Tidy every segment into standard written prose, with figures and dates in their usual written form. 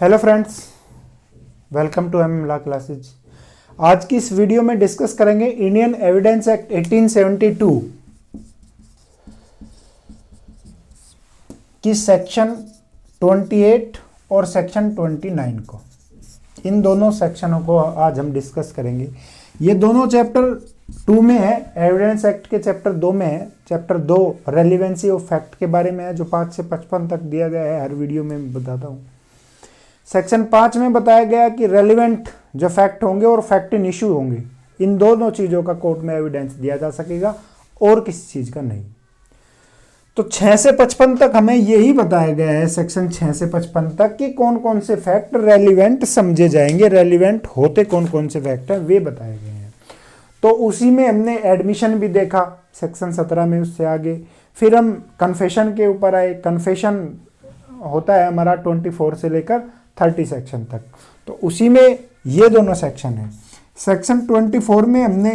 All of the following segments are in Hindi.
Hello friends, welcome to M law classes. आज की इस वीडियो में डिस्कस करेंगे इंडियन एविडेंस एक्ट 1872 की सेक्शन 28 और सेक्शन 29 को। इन दोनों सेक्शनों को आज हम डिस्कस करेंगे। ये दोनों चैप्टर 2 में है, एविडेंस एक्ट के चैप्टर 2 में है। चैप्टर 2 रेलिवेंसी ऑफ फैक्ट के बारे में है, जो 5 से 55 तक दिया गया है, हर वीडियो में बताता हूँ। सेक्शन 5 में बताया गया कि रेलिवेंट जो फैक्ट होंगे और फैक्ट इन इशू होंगे, इन दोनों चीज़ों का कोर्ट में एविडेंस दिया जा सकेगा और किसी चीज़ का नहीं। तो 6 से 55 तक हमें यही बताया गया है, सेक्शन 6 से 55 तक, कि कौन कौन से फैक्ट रेलिवेंट समझे जाएंगे, रेलिवेंट होते कौन कौन से फैक्ट हैं वे बताए गए हैं। तो उसी में हमने एडमिशन भी देखा सेक्शन 17 में, उससे आगे फिर हम कन्फेशन के ऊपर आए। कन्फेशन होता है हमारा 24 से लेकर 30 सेक्शन तक, तो उसी में ये दोनों सेक्शन हैं। सेक्शन 24 में हमने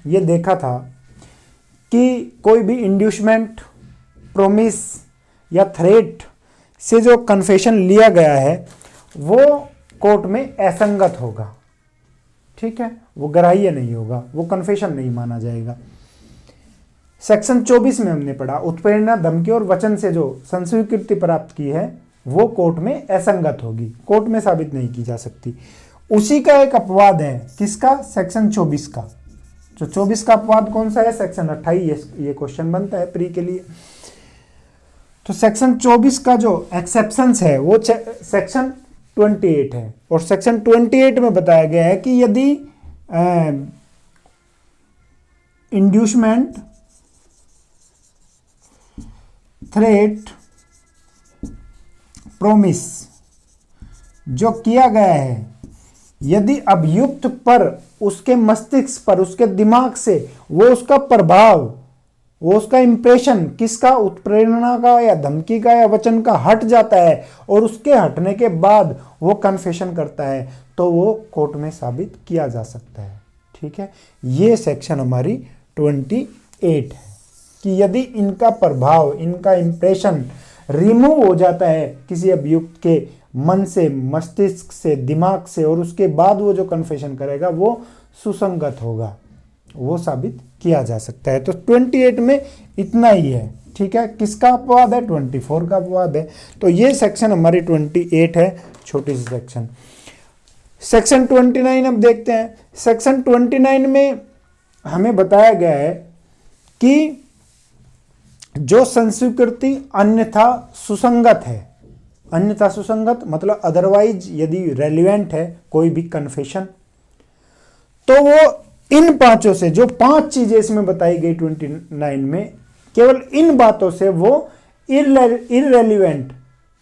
ये देखा था कि कोई भी इंड्यूसमेंट, प्रोमिस या थ्रेट से जो कन्फेशन लिया गया है वो कोर्ट में असंगत होगा, ठीक है, वो ग्राह्य नहीं होगा, वो कन्फेशन नहीं माना जाएगा। सेक्शन 24 में हमने पढ़ा उत्प्रेरणा, धमकी और वचन से जो संस्वीकृति प्राप्त की है वो कोर्ट में असंगत होगी, कोर्ट में साबित नहीं की जा सकती। उसी का एक अपवाद है, किसका? सेक्शन 24 का। जो 24 का अपवाद कौन सा है? सेक्शन 28। ये क्वेश्चन बनता है प्री के लिए। तो सेक्शन 24 का जो एक्सेप्शंस है वो सेक्शन 28 है, और सेक्शन 28 में बताया गया है कि यदि इंड्यूसमेंट, थ्रेट, प्रोमिस जो किया गया है, यदि अभियुक्त पर, उसके मस्तिष्क पर, उसके दिमाग से वो उसका प्रभाव, वो उसका इंप्रेशन किसका? उत्प्रेरणा का या धमकी का या वचन का हट जाता है, और उसके हटने के बाद वो कन्फेशन करता है, तो वो कोर्ट में साबित किया जा सकता है, ठीक है। ये सेक्शन हमारी 28 है कि यदि इनका प्रभाव, इनका इंप्रेशन रिमूव हो जाता है किसी अभियुक्त के मन से, मस्तिष्क से, दिमाग से, और उसके बाद वो जो कन्फेशन करेगा वो सुसंगत होगा, वो साबित किया जा सकता है। तो 28 में इतना ही है, ठीक है। किसका अपवाद है? 24 का अपवाद है। तो ये सेक्शन हमारी 28 है, छोटी सी सेक्शन। सेक्शन 29 अब देखते हैं। सेक्शन 29 में हमें बताया गया है कि जो संस्वीकृति अन्यथा सुसंगत है, अन्यथा सुसंगत मतलब अदरवाइज यदि रेलिवेंट है कोई भी कन्फेशन, तो वो इन पांचों से, जो 5 चीजें इसमें बताई गई 29 में, केवल इन बातों से वो इररेलिवेंट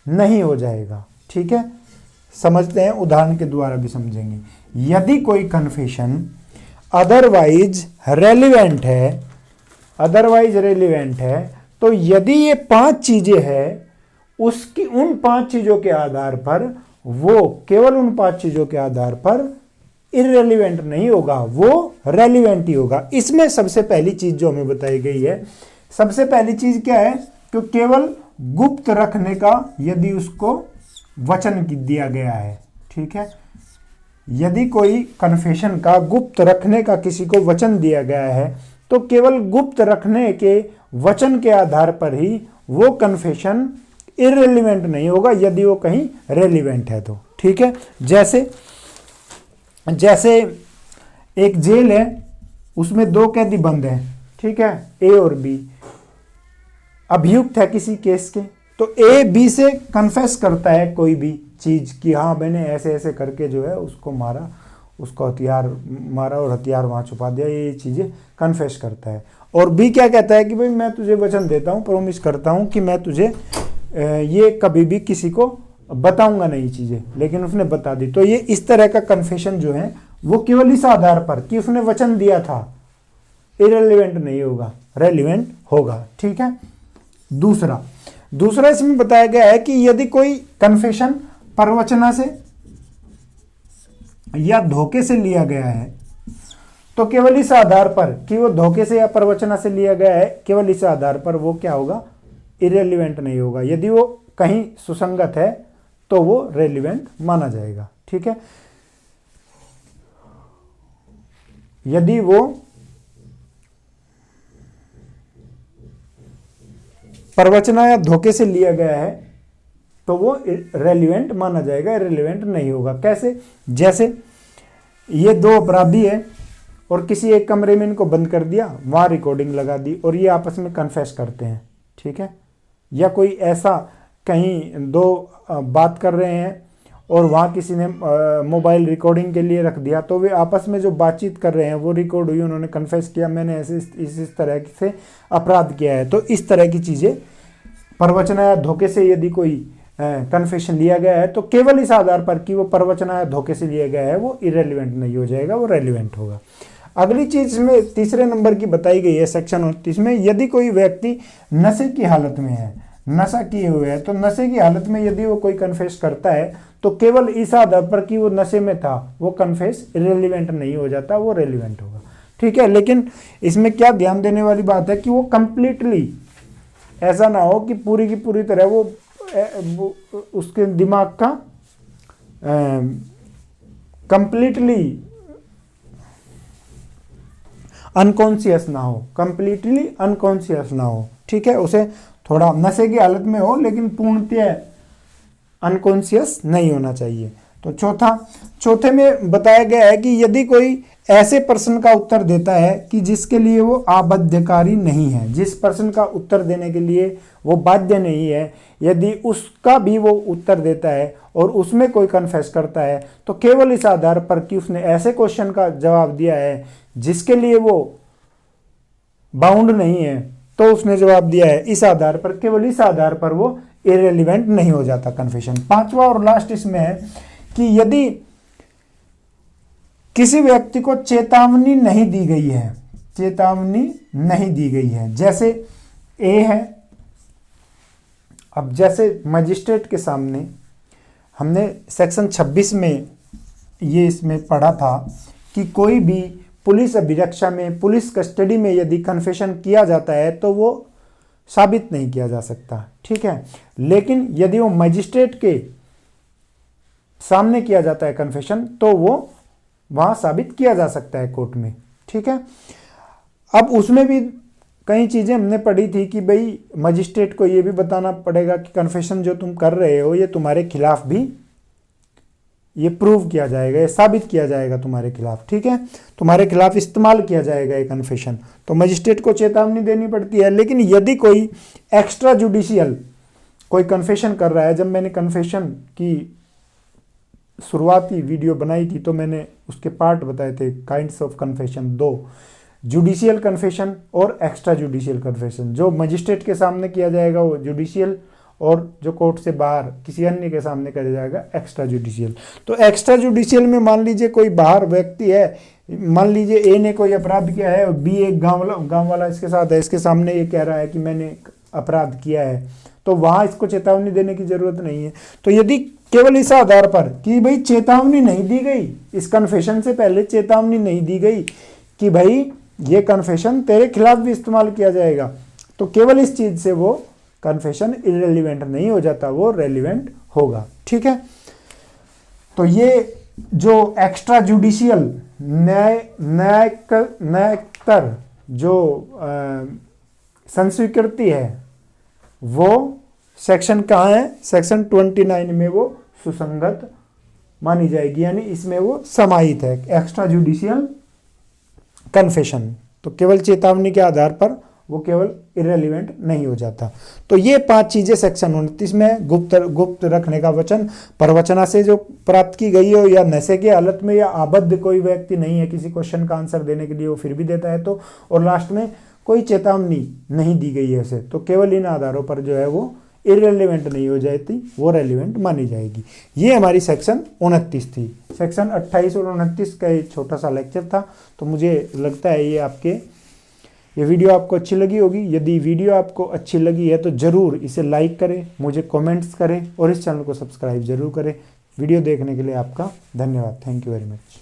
नहीं हो जाएगा, ठीक है। समझते हैं, उदाहरण के द्वारा भी समझेंगे। यदि कोई कन्फेशन अदरवाइज रेलिवेंट है, अदरवाइज रेलिवेंट है, तो यदि ये 5 चीजें हैं, उसकी उन 5 चीजों के आधार पर वो, केवल उन 5 चीजों के आधार पर इररेलिवेंट नहीं होगा, वो रेलिवेंट ही होगा। इसमें सबसे पहली चीज जो हमें बताई गई है, सबसे पहली चीज क्या है? कि केवल गुप्त रखने का यदि उसको वचन दिया गया है, ठीक है। यदि कोई कन्फेशन का गुप्त रखने का किसी को वचन दिया गया है, तो केवल गुप्त रखने के वचन के आधार पर ही वो कन्फेशन इररेलिवेंट नहीं होगा, यदि वो कहीं रेलिवेंट है तो, ठीक है। जैसे एक जेल है, उसमें 2 कैदी बंद हैं, ठीक है, ए और बी। अभियुक्त है किसी केस के, तो ए बी से कन्फेस करता है कोई भी चीज कि हाँ मैंने ऐसे ऐसे करके जो है उसको मारा, उसको हथियार मारा और हथियार वहां छुपा दिया, ये चीजें कन्फेस करता है। और बी क्या कहता है कि भाई मैं तुझे वचन देता हूँ, प्रॉमिस करता हूँ कि मैं तुझे ये कभी भी किसी को बताऊंगा नहीं चीजें, लेकिन उसने बता दी। तो ये इस तरह का कन्फेशन जो है वो केवल इस आधार पर कि उसने वचन दिया था, इररिलेवेंट नहीं होगा, रेलिवेंट होगा, ठीक है। दूसरा इसमें बताया गया है कि यदि कोई कन्फेशन प्रवचना से या धोखे से लिया गया है, तो केवल इस आधार पर कि वो धोखे से या प्रवचना से लिया गया है, केवल इस आधार पर वो क्या होगा? इररिलेवेंट नहीं होगा। यदि वो कहीं सुसंगत है तो वो रेलिवेंट माना जाएगा। ठीक है, यदि वो प्रवचना या धोखे से लिया गया है तो वो रेलिवेंट माना जाएगा, इररिलेवेंट नहीं होगा। कैसे? जैसे ये दो अपराधी है और किसी एक कमरे में इनको बंद कर दिया, वहां रिकॉर्डिंग लगा दी और ये आपस में कन्फेस करते हैं। ठीक है, या कोई ऐसा कहीं दो बात कर रहे हैं और वहाँ किसी ने मोबाइल रिकॉर्डिंग के लिए रख दिया, तो वे आपस में जो बातचीत कर रहे हैं वो रिकॉर्ड हुई, उन्होंने कन्फेस किया मैंने ऐसे इस तरह से अपराध किया है। तो इस तरह की चीज़ें प्रवचना या धोखे से यदि कोई कन्फेशन लिया गया है तो केवल इस आधार पर कि वो प्रवचना या धोखे से लिया गया है वो इररिलेवेंट नहीं हो जाएगा, वो रेलिवेंट होगा। अगली चीज में तीसरे नंबर की बताई गई है सेक्शन 29 में, यदि कोई व्यक्ति नशे की हालत में है, नशा किए हुए है, तो नशे की हालत में यदि वो कोई कन्फेस करता है तो केवल इस आधार पर कि वो नशे में था वो कन्फेस इररिलेवेंट नहीं हो जाता, वो रेलिवेंट होगा। ठीक है, लेकिन इसमें क्या ध्यान देने वाली बात है कि वो कंप्लीटली ऐसा ना हो कि पूरी की पूरी तरह वो उसके दिमाग का कंप्लीटली अनकॉन्शियस ना हो, कंप्लीटली अनकॉन्शियस ना हो। ठीक है, उसे थोड़ा नशे की हालत में हो लेकिन पूर्णतः अनकॉन्शियस नहीं होना चाहिए। तो चौथे में बताया गया है कि यदि कोई ऐसे प्रश्न का उत्तर देता है कि जिसके लिए वो आबद्धकारी नहीं है, जिस प्रश्न का उत्तर देने के लिए वो बाध्य नहीं है, यदि उसका भी वो उत्तर देता है और उसमें कोई कन्फेस करता है तो केवल इस आधार पर कि उसने ऐसे क्वेश्चन का जवाब दिया है जिसके लिए वो बाउंड नहीं है, तो उसने जवाब दिया है इस आधार पर, केवल इस आधार पर वो इररिलेवेंट नहीं हो जाता कन्फेशन। पांचवा और लास्ट इसमें है कि यदि किसी व्यक्ति को चेतावनी नहीं दी गई है, चेतावनी नहीं दी गई है, जैसे ए है, अब जैसे मजिस्ट्रेट के सामने हमने सेक्शन 26 में ये इसमें पढ़ा था कि कोई भी पुलिस अभिरक्षा में, पुलिस कस्टडी में यदि कन्फेशन किया जाता है तो वो साबित नहीं किया जा सकता। ठीक है, लेकिन यदि वो मजिस्ट्रेट के सामने किया जाता है कन्फेशन तो वो वहां साबित किया जा सकता है कोर्ट में। ठीक है, अब उसमें भी कई चीजें हमने पढ़ी थी कि भाई मजिस्ट्रेट को ये भी बताना पड़ेगा कि कन्फेशन जो तुम कर रहे हो ये तुम्हारे खिलाफ भी ये प्रूव किया जाएगा, ये साबित किया जाएगा तुम्हारे खिलाफ। ठीक है, तुम्हारे खिलाफ इस्तेमाल किया जाएगा ये कन्फेशन, तो मजिस्ट्रेट को चेतावनी देनी पड़ती है। लेकिन यदि कोई एक्स्ट्रा जुडिशियल कोई कन्फेशन कर रहा है, जब मैंने कन्फेशन की शुरुआती वीडियो बनाई थी तो मैंने उसके पार्ट बताए थे, काइंड्स ऑफ कन्फेशन, दो, जुडिशियल कन्फेशन और एक्स्ट्रा जुडिशियल कन्फेशन। जो मजिस्ट्रेट के सामने किया जाएगा वो जुडिशियल, और जो कोर्ट से बाहर किसी अन्य के सामने किया जाएगा एक्स्ट्रा जुडिशियल। तो एक्स्ट्रा जुडिशियल में मान लीजिए कोई बाहर व्यक्ति है, मान लीजिए ए ने कोई अपराध किया है और बी एक गांव वाला इसके साथ है, इसके सामने ये कह रहा है कि मैंने अपराध किया है, तो वहां इसको चेतावनी देने की जरूरत नहीं है। तो यदि केवल इस आधार पर कि भाई चेतावनी नहीं दी गई, इस कन्फेशन से पहले चेतावनी नहीं दी गई कि भाई ये कन्फेशन तेरे खिलाफ भी इस्तेमाल किया जाएगा, तो केवल इस चीज से वो कन्फेशन इररिलेवेंट नहीं हो जाता, वो रेलिवेंट होगा। ठीक है, तो ये जो एक्स्ट्रा जुडिशियल न्यायतर जो संस्वीकृति है वो सेक्शन कहाँ है, सेक्शन 29 में वो सुसंगत मानी जाएगी, यानी इसमें वो समाहित है एक्स्ट्रा जुडिशियल कन्फेशन। तो केवल चेतावनी के आधार पर वो केवल इररिलेवेंट नहीं हो जाता। तो ये 5 चीजें सेक्शन 29 में गुप्त रखने का वचन, प्रवचना से जो प्राप्त की गई हो, या नशे की हालत में, या आबद्ध कोई व्यक्ति नहीं है किसी क्वेश्चन का आंसर देने के लिए वो फिर भी देता है तो, और लास्ट में कोई चेतावनी नहीं दी गई है ऐसे, तो केवल इन आधारों पर जो है वो इररिलेवेंट नहीं हो जाती, वो रेलिवेंट मानी जाएगी। ये हमारी सेक्शन 29 थी। सेक्शन 28 और 29 का एक छोटा सा लेक्चर था। तो मुझे लगता है ये वीडियो आपको अच्छी लगी होगी। यदि वीडियो आपको अच्छी लगी है तो ज़रूर इसे लाइक करें, मुझे कमेंट्स करें और इस चैनल को सब्सक्राइब जरूर करें। वीडियो देखने के लिए आपका धन्यवाद। Thank you very much.